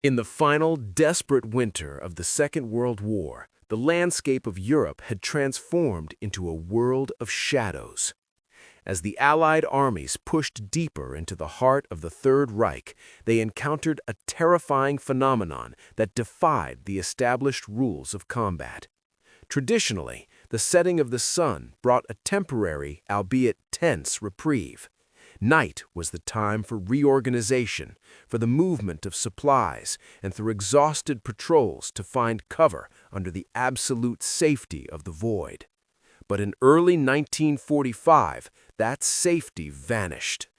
In the final, desperate winter of the Second World War, the landscape of Europe had transformed into a world of shadows. As the Allied armies pushed deeper into the heart of the Third Reich, they encountered a terrifying phenomenon that defied the established rules of combat. Traditionally, the setting of the sun brought a temporary, albeit tense, reprieve. Night was the time for reorganization, for the movement of supplies, and through exhausted patrols to find cover under the absolute safety of the void. But in early 1945, that safety vanished.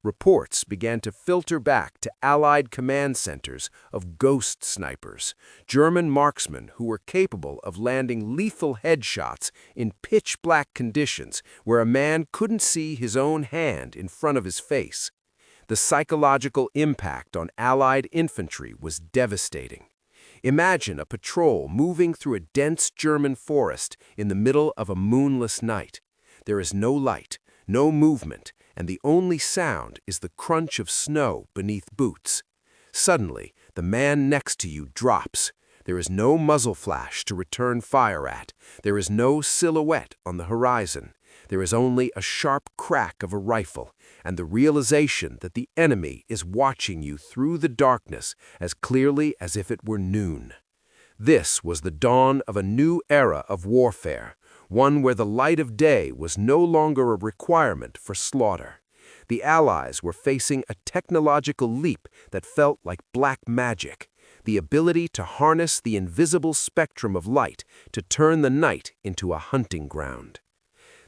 Reports began to filter back to Allied command centers of ghost snipers, German marksmen who were capable of landing lethal headshots in pitch-black conditions where a man couldn't see his own hand in front of his face. The psychological impact on Allied infantry was devastating. Imagine a patrol moving through a dense German forest in the middle of a moonless night. There is no light, no movement, and the only sound is the crunch of snow beneath boots. Suddenly, the man next to you drops. There is no muzzle flash to return fire at. There is no silhouette on the horizon. There is only a sharp crack of a rifle, and the realization that the enemy is watching you through the darkness as clearly as if it were noon. This was the dawn of a new era of warfare, one where the light of day was no longer a requirement for slaughter. The Allies were facing a technological leap that felt like black magic, the ability to harness the invisible spectrum of light to turn the night into a hunting ground.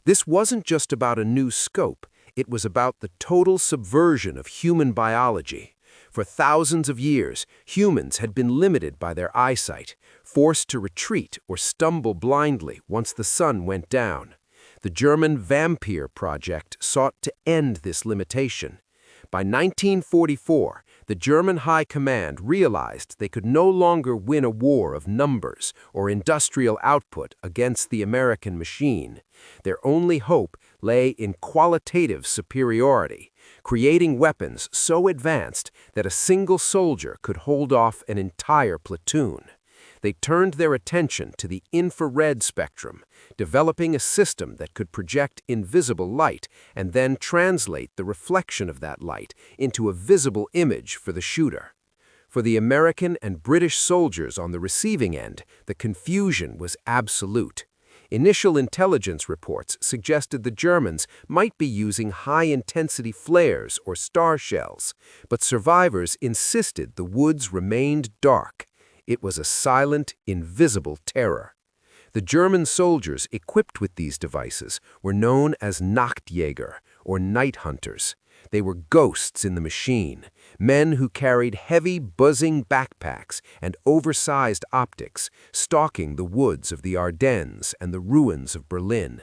This wasn't just about a new scope, it was about the total subversion of human biology. For thousands of years, humans had been limited by their eyesight, forced to retreat or stumble blindly once the sun went down. The German Vampir project sought to end this limitation. By 1944, the German High Command realized they could no longer win a war of numbers or industrial output against the American machine. Their only hope lay in qualitative superiority, creating weapons so advanced that a single soldier could hold off an entire platoon. They turned their attention to the infrared spectrum, developing a system that could project invisible light and then translate the reflection of that light into a visible image for the shooter. For the American and British soldiers on the receiving end, the confusion was absolute. Initial intelligence reports suggested the Germans might be using high-intensity flares or star shells, but survivors insisted the woods remained dark. It was a silent, invisible terror. The German soldiers equipped with these devices were known as Nachtjäger, or night hunters. They were ghosts in the machine, men who carried heavy, buzzing backpacks and oversized optics, stalking the woods of the Ardennes and the ruins of Berlin.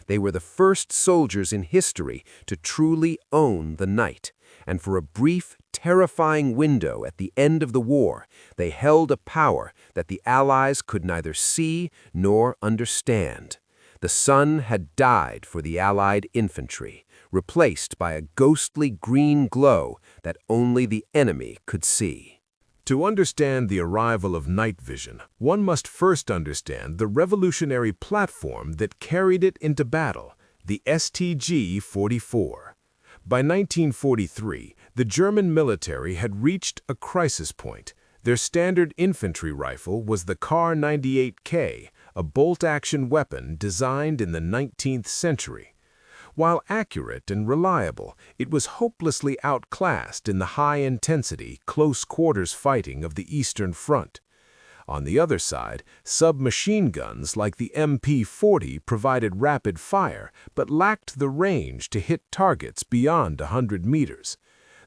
They were the first soldiers in history to truly own the night, and for a brief, terrifying window at the end of the war, they held a power that the Allies could neither see nor understand. The sun had died for the Allied infantry, replaced by a ghostly green glow that only the enemy could see. To understand the arrival of night vision, one must first understand the revolutionary platform that carried it into battle, the STG-44. By 1943, the German military had reached a crisis point. Their standard infantry rifle was the Kar 98K, a bolt-action weapon designed in the 19th century. While accurate and reliable, it was hopelessly outclassed in the high-intensity, close-quarters fighting of the Eastern Front. On the other side, submachine guns like the MP-40 provided rapid fire, but lacked the range to hit targets beyond 100 meters.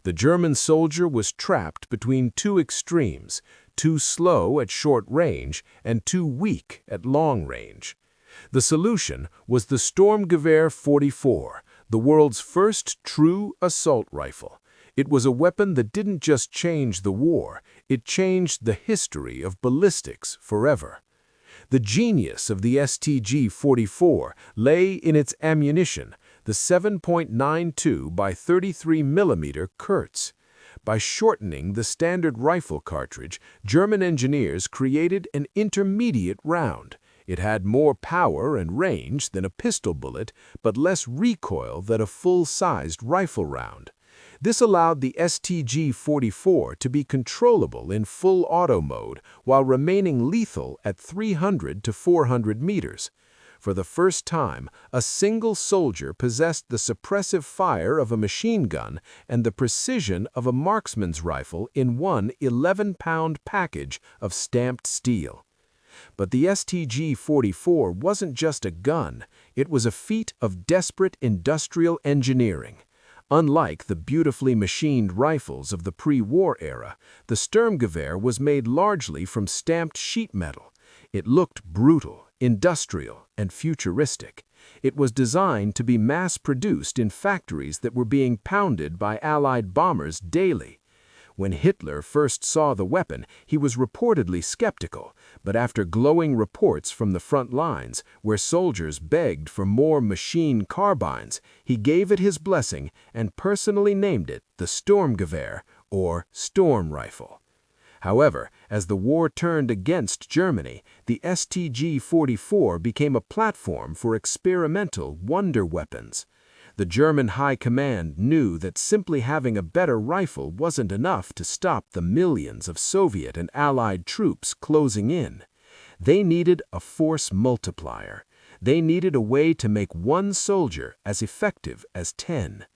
The German soldier was trapped between two extremes, too slow at short range and too weak at long range. The solution was the Sturmgewehr 44, the world's first true assault rifle. It was a weapon that didn't just change the war, it changed the history of ballistics forever. The genius of the STG-44 lay in its ammunition, the 7.92 by 33 mm Kurz. By shortening the standard rifle cartridge, German engineers created an intermediate round. It had more power and range than a pistol bullet, but less recoil than a full-sized rifle round. This allowed the STG-44 to be controllable in full auto mode while remaining lethal at 300 to 400 meters. For the first time, a single soldier possessed the suppressive fire of a machine gun and the precision of a marksman's rifle in one 11-pound package of stamped steel. But the STG-44 wasn't just a gun, it was a feat of desperate industrial engineering. Unlike the beautifully machined rifles of the pre-war era, the Sturmgewehr was made largely from stamped sheet metal. It looked brutal, industrial, and futuristic. It was designed to be mass-produced in factories that were being pounded by Allied bombers daily. When Hitler first saw the weapon, he was reportedly skeptical, but after glowing reports from the front lines, where soldiers begged for more machine carbines, he gave it his blessing and personally named it the Sturmgewehr, or Storm Rifle. However, as the war turned against Germany, the STG-44 became a platform for experimental wonder weapons. The German High Command knew that simply having a better rifle wasn't enough to stop the millions of Soviet and Allied troops closing in. They needed a force multiplier. They needed a way to make one soldier as effective as 10.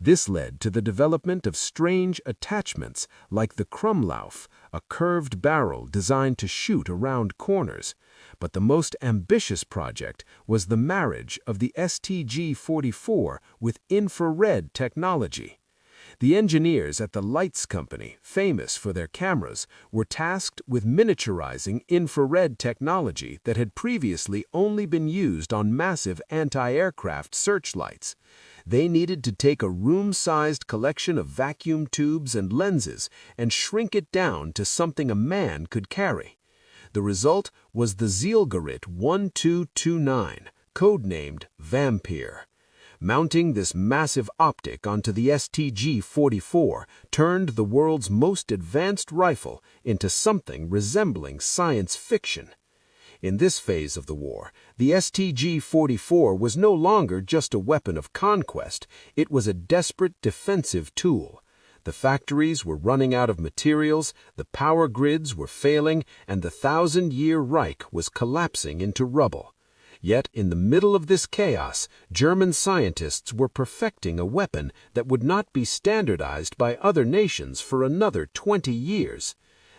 This led to the development of strange attachments like the Krumlauf, a curved barrel designed to shoot around corners. But the most ambitious project was the marriage of the STG-44 with infrared technology. The engineers at the Lights Company, famous for their cameras, were tasked with miniaturizing infrared technology that had previously only been used on massive anti-aircraft searchlights. They needed to take a room-sized collection of vacuum tubes and lenses and shrink it down to something a man could carry. The result was the Zielgerät 1229, codenamed Vampir. Mounting this massive optic onto the STG-44 turned the world's most advanced rifle into something resembling science fiction. In this phase of the war, the STG-44 was no longer just a weapon of conquest, it was a desperate defensive tool. The factories were running out of materials, the power grids were failing, and the 1,000-year Reich was collapsing into rubble. Yet, in the middle of this chaos, German scientists were perfecting a weapon that would not be standardized by other nations for another 20 years.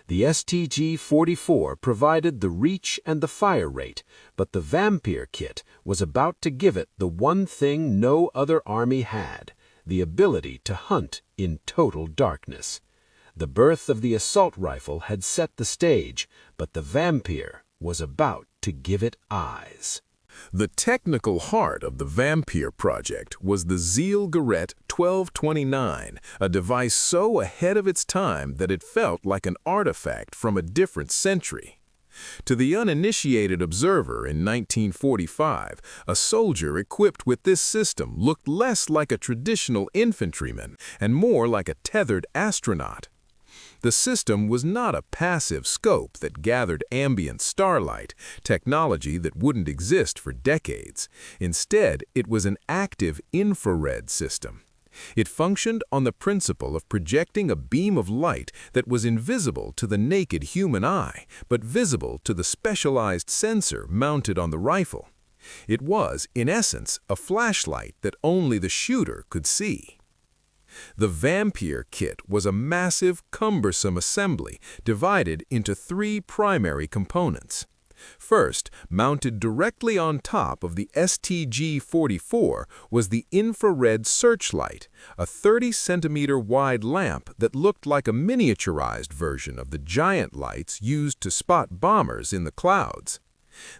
The STG-44 provided the reach and the fire rate, but the Vampir kit was about to give it the one thing no other army had, the ability to hunt in total darkness. The birth of the assault rifle had set the stage, but the Vampir was about to give it eyes. The technical heart of the Vampir project was the Zielgerät 1229, a device so ahead of its time that it felt like an artifact from a different century. To the uninitiated observer in 1945, a soldier equipped with this system looked less like a traditional infantryman and more like a tethered astronaut. The system was not a passive scope that gathered ambient starlight, technology that wouldn't exist for decades. Instead, it was an active infrared system. It functioned on the principle of projecting a beam of light that was invisible to the naked human eye, but visible to the specialized sensor mounted on the rifle. It was, in essence, a flashlight that only the shooter could see. The Vampir kit was a massive, cumbersome assembly divided into three primary components. First, mounted directly on top of the STG-44 was the infrared searchlight, a 30-centimeter wide lamp that looked like a miniaturized version of the giant lights used to spot bombers in the clouds.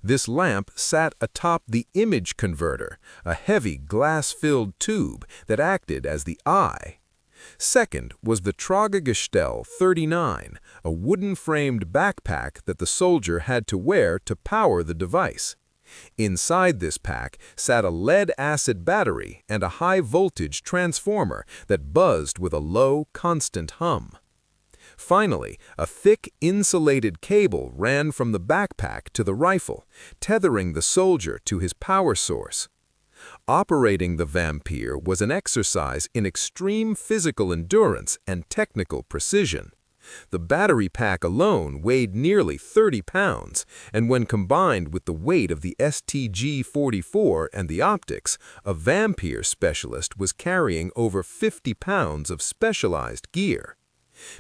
This lamp sat atop the image converter, a heavy glass-filled tube that acted as the eye. Second was the Tragegestell 39, a wooden-framed backpack that the soldier had to wear to power the device. Inside this pack sat a lead-acid battery and a high-voltage transformer that buzzed with a low, constant hum. Finally, a thick, insulated cable ran from the backpack to the rifle, tethering the soldier to his power source. Operating the Vampir was an exercise in extreme physical endurance and technical precision. The battery pack alone weighed nearly 30 pounds, and when combined with the weight of the STG-44 and the optics, a Vampir specialist was carrying over 50 pounds of specialized gear.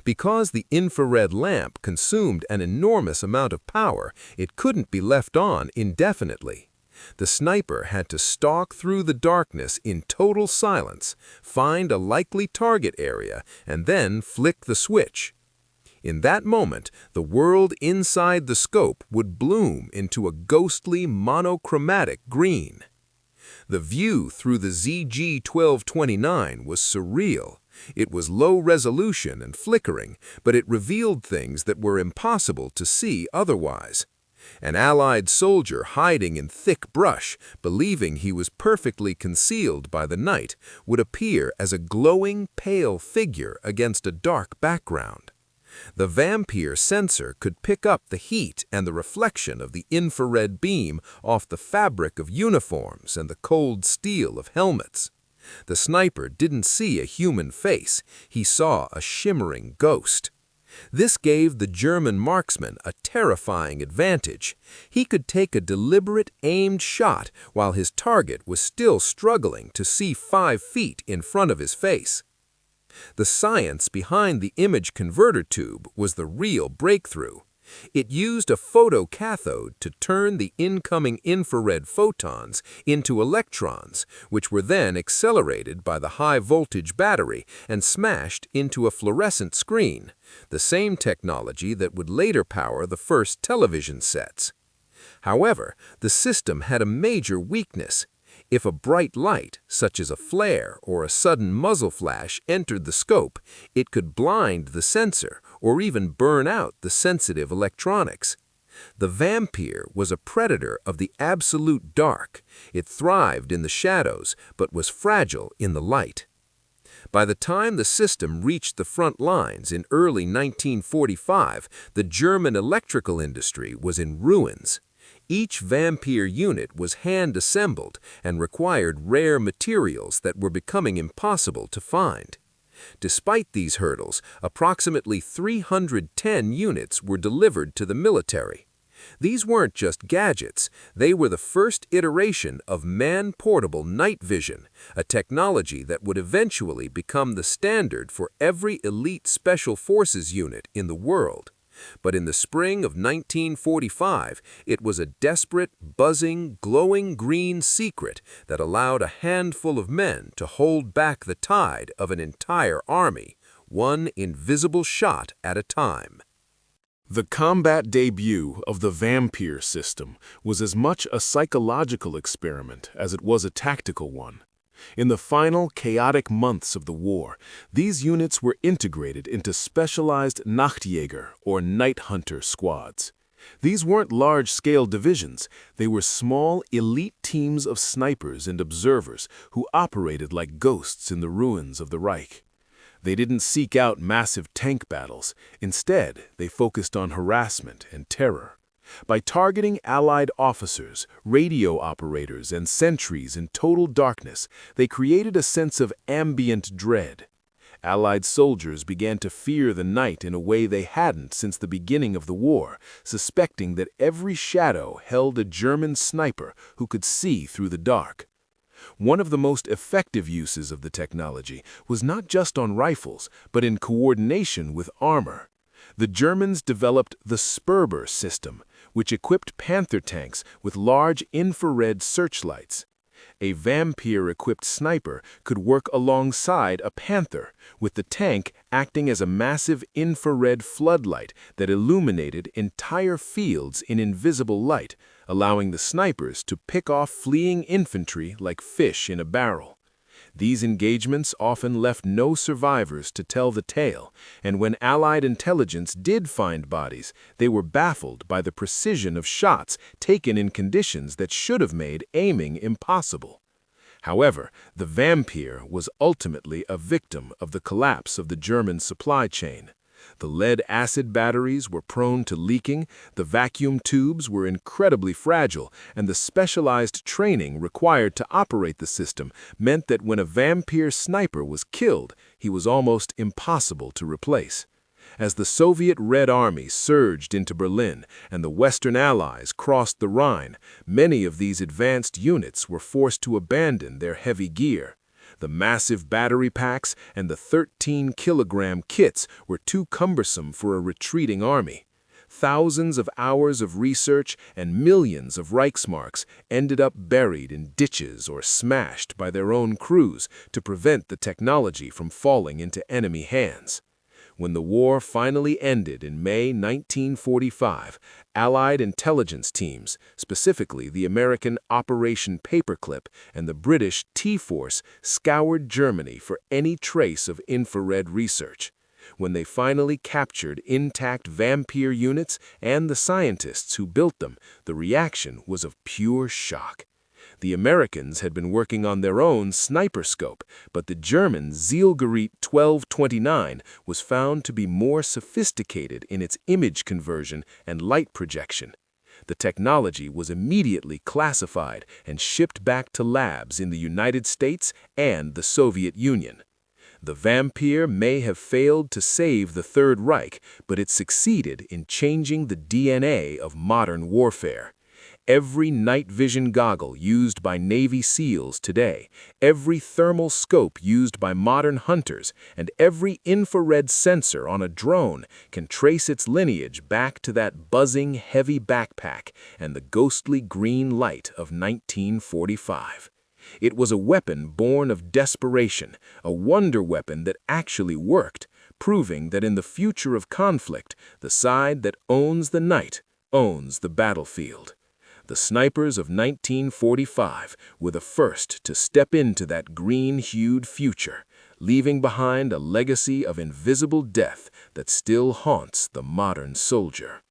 Because the infrared lamp consumed an enormous amount of power, it couldn't be left on indefinitely. The sniper had to stalk through the darkness in total silence, find a likely target area, and then flick the switch. In that moment, the world inside the scope would bloom into a ghostly monochromatic green. The view through the ZG-1229 was surreal. It was low resolution and flickering, but it revealed things that were impossible to see otherwise. An Allied soldier hiding in thick brush, believing he was perfectly concealed by the night, would appear as a glowing, pale figure against a dark background. The Vampir sensor could pick up the heat and the reflection of the infrared beam off the fabric of uniforms and the cold steel of helmets. The sniper didn't see a human face, he saw a shimmering ghost. This gave the German marksman a terrifying advantage. He could take a deliberate, aimed shot while his target was still struggling to see 5 feet in front of his face. The science behind the image converter tube was the real breakthrough. It used a photocathode to turn the incoming infrared photons into electrons, which were then accelerated by the high-voltage battery and smashed into a fluorescent screen, the same technology that would later power the first television sets. However, the system had a major weakness. If a bright light, such as a flare or a sudden muzzle flash, entered the scope, it could blind the sensor or even burn out the sensitive electronics. The Vampir was a predator of the absolute dark. It thrived in the shadows, but was fragile in the light. By the time the system reached the front lines in early 1945, the German electrical industry was in ruins. Each Vampir unit was hand-assembled and required rare materials that were becoming impossible to find. Despite these hurdles, approximately 310 units were delivered to the military. These weren't just gadgets, they were the first iteration of man-portable night vision, a technology that would eventually become the standard for every elite special forces unit in the world. But in the spring of 1945, it was a desperate, buzzing, glowing green secret that allowed a handful of men to hold back the tide of an entire army, one invisible shot at a time. The combat debut of the Vampir system was as much a psychological experiment as it was a tactical one. In the final chaotic months of the war, these units were integrated into specialized Nachtjäger or night hunter squads. These weren't large-scale divisions, they were small, elite teams of snipers and observers who operated like ghosts in the ruins of the Reich. They didn't seek out massive tank battles. Instead, they focused on harassment and terror. By targeting Allied officers, radio operators, and sentries in total darkness, they created a sense of ambient dread. Allied soldiers began to fear the night in a way they hadn't since the beginning of the war, suspecting that every shadow held a German sniper who could see through the dark. One of the most effective uses of the technology was not just on rifles, but in coordination with armor. The Germans developed the Sperber system, which equipped Panther tanks with large infrared searchlights. A Vampir-equipped sniper could work alongside a Panther, with the tank acting as a massive infrared floodlight that illuminated entire fields in invisible light, allowing the snipers to pick off fleeing infantry like fish in a barrel. These engagements often left no survivors to tell the tale, and when Allied intelligence did find bodies, they were baffled by the precision of shots taken in conditions that should have made aiming impossible. However, the Vampir was ultimately a victim of the collapse of the German supply chain. The lead-acid batteries were prone to leaking, the vacuum tubes were incredibly fragile, and the specialized training required to operate the system meant that when a Vampir sniper was killed, he was almost impossible to replace. As the Soviet Red Army surged into Berlin and the Western Allies crossed the Rhine, many of these advanced units were forced to abandon their heavy gear. The massive battery packs and the 13-kilogram kits were too cumbersome for a retreating army. Thousands of hours of research and millions of Reichsmarks ended up buried in ditches or smashed by their own crews to prevent the technology from falling into enemy hands. When the war finally ended in May 1945, Allied intelligence teams, specifically the American Operation Paperclip and the British T-Force, scoured Germany for any trace of infrared research. When they finally captured intact Vampir units and the scientists who built them, the reaction was of pure shock. The Americans had been working on their own sniper scope, but the German Zielgerät 1229 was found to be more sophisticated in its image conversion and light projection. The technology was immediately classified and shipped back to labs in the United States and the Soviet Union. The Vampir may have failed to save the Third Reich, but it succeeded in changing the DNA of modern warfare. Every night vision goggle used by Navy SEALs today, every thermal scope used by modern hunters, and every infrared sensor on a drone can trace its lineage back to that buzzing heavy backpack and the ghostly green light of 1945. It was a weapon born of desperation, a wonder weapon that actually worked, proving that in the future of conflict, the side that owns the night owns the battlefield. The snipers of 1945 were the first to step into that green-hued future, leaving behind a legacy of invisible death that still haunts the modern soldier.